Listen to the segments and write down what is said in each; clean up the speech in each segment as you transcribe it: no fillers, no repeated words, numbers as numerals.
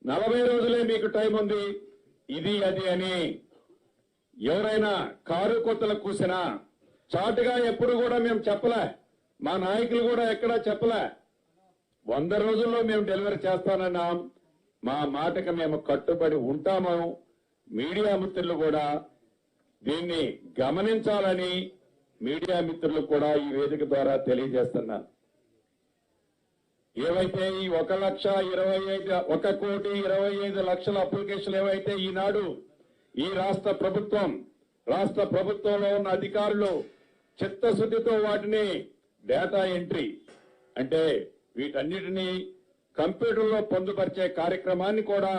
40 రోజులే మీకు టైం ఉంది, ఇది అది అని ఎవరైనా కారు కొత్తలు కూసినా చాటుగా ఎప్పుడు కూడా మేము చెప్పలే, మా నాయకులు కూడా ఎక్కడా చెప్పలే. 100 రోజుల్లో మేము డెలివరీ చేస్తానన్నాం. మా మాటకు మేము కట్టుబడి ఉంటాము. మీడియా మిత్రులు కూడా దీన్ని గమనించాలని మీడియా మిత్రులు కూడా ఈ వేదిక ద్వారా తెలియజేస్తున్నారు. ఏవైతే ఈ 1,25,25,00,000 అప్లికేషన్లు ఏవైతే ఈనాడు ఈ రాష్ట్ర ప్రభుత్వంలో ఉన్న అధికారులు చిత్తశుద్ధితో వాటిని డేటా ఎంట్రీ అంటే వీటన్నిటినీ కంప్యూటర్లో పొందుపరిచే కార్యక్రమాన్ని కూడా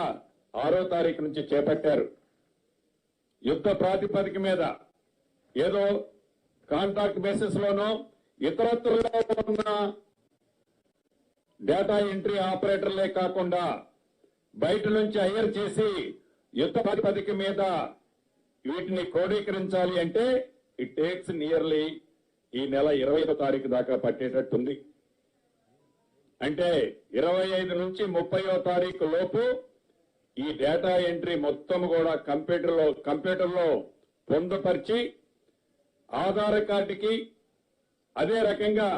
6వ తారీఖు నుంచి చేపట్టారు. యుద్ధ ప్రాతిపదిక మీద ఏదో కాంట్రాక్ట్ బేసిస్ లోనో ఇతరత్రలో ఉన్న డేటా ఎంట్రీ ఆపరేటర్లే కాకుండా బయట నుంచి హైర్ చేసి యుద్ధ ప్రాతిపదిక మీద వీటిని క్రోడీకరించాలి అంటే ఇట్ టేక్స్ నియర్లీ ఈ నెల 25వ తారీఖు దాకా పట్టేటట్టుంది. అంటే 25 నుంచి 30వ తారీఖు లోపు ఈ డేటా ఎంట్రీ మొత్తం కూడా కంప్యూటర్లో పొందుపరిచి ఆధార్ కార్డుకి, అదే రకంగా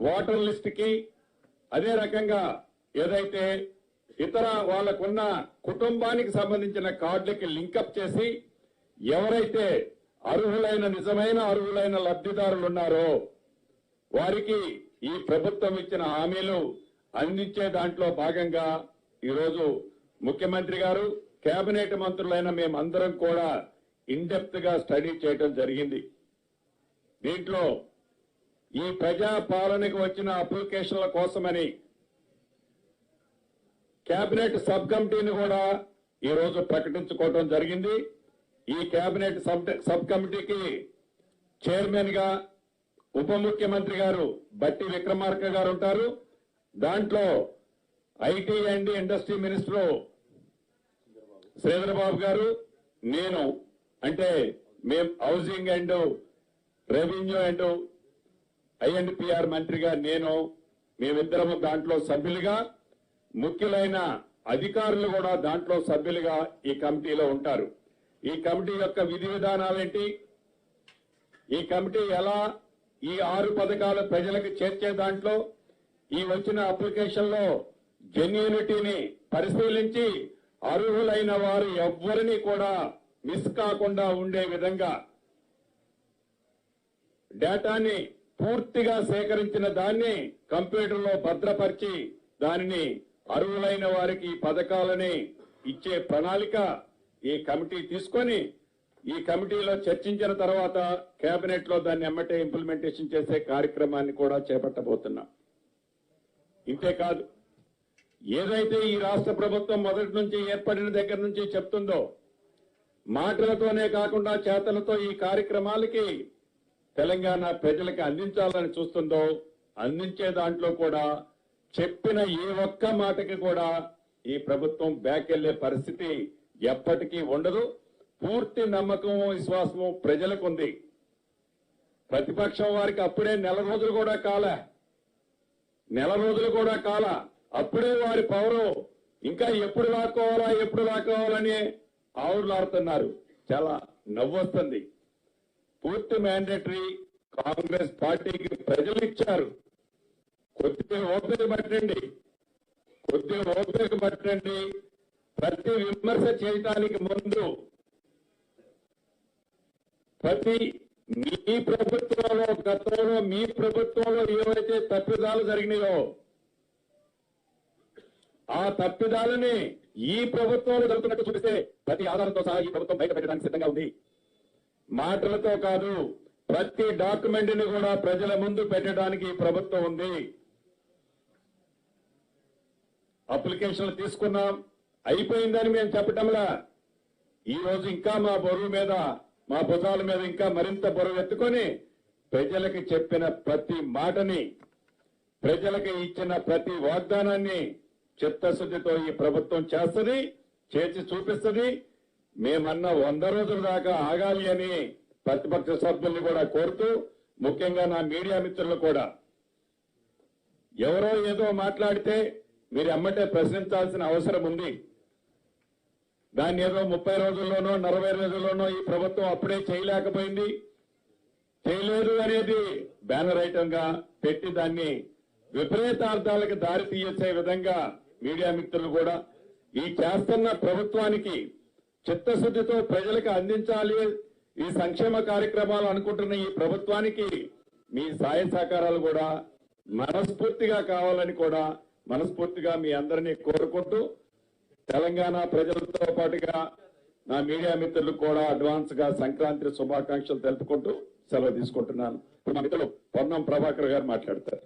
ఓటర్ లిస్ట్ కి, అదే రకంగా ఏదైతే ఇతర వాళ్లకున్న కుటుంబానికి సంబంధించిన కార్డులకి లింకప్ చేసి ఎవరైతే నిజమైన అర్హులైన లబ్ధిదారులు ఉన్నారో వారికి ఈ ప్రభుత్వం ఇచ్చిన హామీలు అందించే దాంట్లో భాగంగా ఈరోజు ముఖ్యమంత్రి గారు, కేబినెట్ మంత్రులైన మేమందరం కూడా ఇన్డెప్త్ గా స్టడీ చేయడం జరిగింది. దీంట్లో ఈ ప్రజా పాలనకు వచ్చిన అప్లికేషన్ల కోసమని కేబినెట్ సబ్ కమిటీని కూడా ఈ రోజు ప్రకటించుకోవడం జరిగింది. ఈ కేబినెట్ సబ్ కమిటీకి చైర్మన్ గా ఉప ముఖ్యమంత్రి గారు బట్టి విక్రమార్క గారు ఉంటారు. దాంట్లో IT and industry minister Sridhar Babu గారు, నేను అంటే మేము housing and revenue and I&PR మంత్రిగా మేమిద్దరము దాంట్లో సభ్యులుగా, ముఖ్యులైన అధికారులు కూడా దాంట్లో సభ్యులుగా ఈ కమిటీలో ఉంటారు. ఈ కమిటీ యొక్క విధి విధానాలేంటి, ఈ కమిటీ ఎలా ఈ 6 పథకాలు ప్రజలకు చేర్చే దాంట్లో ఈ వచ్చిన అప్లికేషన్లో జెన్యూనిటీని పరిశీలించి అర్హులైన వారు ఎవ్వరిని కూడా మిస్ కాకుండా ఉండే విధంగా డేటాని పూర్తిగా సేకరించిన దాన్ని కంప్యూటర్లో భద్రపరిచి దానిని అర్హులైన వారికి పథకాలని ఇచ్చే ప్రణాళిక ఈ కమిటీ తీసుకొని ఈ కమిటీలో చర్చించిన తర్వాత కేబినెట్ లో దాన్ని ఎమ్మటే ఇంప్లిమెంటేషన్ చేసే కార్యక్రమాన్ని కూడా చేపట్టబోతున్నాం. ఇంతేకాదు, ఏదైతే ఈ రాష్ట్ర ప్రభుత్వం మొదటి నుంచి ఏర్పడిన దగ్గర నుంచి చెప్తుందో మాటలతోనే కాకుండా చేతలతో ఈ కార్యక్రమాలకి తెలంగాణ ప్రజలకు అందించాలని చూస్తుందో అందించే దాంట్లో కూడా చెప్పిన ఏ ఒక్క మాటకి కూడా ఈ ప్రభుత్వం బ్యాక్ వెళ్లే పరిస్థితి ఎప్పటికీ ఉండదు. పూర్తి నమ్మకము, విశ్వాసము ప్రజలకు ఉంది. ప్రతిపక్షం వారికి అప్పుడే నెల రోజులు కూడా కాల అప్పుడే వారి పవరు ఇంకా ఎప్పుడు లాక్కోవాలని ఆవులాడుతున్నారు. చాలా నవ్వొస్తుంది. పూర్తి మ్యాండేటరీ కాంగ్రెస్ పార్టీకి ప్రజలు ఇచ్చారు. కొద్దిగా ఓపిక పట్టండి. ప్రతి విమర్శ చేయడానికి ముందు మీ ప్రభుత్వంలో గతంలో మీ ప్రభుత్వంలో ఏవైతే తప్పిదాలు జరిగినాయో ఆ తప్పిదాలని ఈ ప్రభుత్వంలో జరుగుతున్నట్టు చూపిస్తే ప్రతి ఆధారంతో సహా ఈ ప్రభుత్వం బయట పెట్టడానికి సిద్ధంగా ఉంది. మాటలతో కాదు, ప్రతి డాక్యుమెంట్ ని కూడా ప్రజల ముందు పెట్టడానికి ఈ ప్రభుత్వం ఉంది. అప్లికేషన్లు తీసుకున్నాం, అయిపోయిందని మేము చెప్పటంలా ఈ రోజు ఇంకా మా భుజాల మీద ఇంకా మరింత బరువు ఎత్తుకొని ప్రజలకు చెప్పిన ప్రతి మాటని, ప్రజలకు ఇచ్చిన ప్రతి వాగ్దానాన్ని చిత్తశుద్ధితో ఈ ప్రభుత్వం చేస్తుంది, చేసి చూపిస్తుంది. మేమన్న 100 రోజుల దాకా ఆగాలి అని ప్రతిపక్ష సభ్యుల్ని కూడా కోరుతూ, ముఖ్యంగా నా మీడియా మిత్రులు కూడా ఎవరో ఏదో మాట్లాడితే మీరు ఎమ్మటే ప్రశ్నించాల్సిన అవసరం ఉంది. దాన్ని ఏదో 30 రోజుల్లోనో 40 రోజుల్లోనో ఈ ప్రభుత్వం అప్పుడే చేయలేకపోయింది, చేయలేదు అనేది బ్యానర్ ఐటమ్ గా పెట్టి దాన్ని విపరీతార్థాలకు దారి తీయచ్చే విధంగా మీడియా మిత్రులు కూడా ఈ చేస్తున్న ప్రభుత్వానికి చిత్తశుద్ధితో ప్రజలకు అందించాలి ఈ సంక్షేమ కార్యక్రమాలు అనుకుంటున్న ఈ ప్రభుత్వానికి మీ సహాయ సహకారాలు కూడా మనస్ఫూర్తిగా కావాలని కూడా మనస్ఫూర్తిగా మీ అందరినీ కోరుకుంటూ తెలంగాణ ప్రజలతో పాటుగా నా మీడియా మిత్రులకు కూడా అడ్వాన్స్ గా సంక్రాంతి శుభాకాంక్షలు తెలుపుకుంటూ సెలవు తీసుకుంటున్నాను. ఇప్పుడు మా మిత్రులు పొన్నం ప్రభాకర్ గారు మాట్లాడతారు.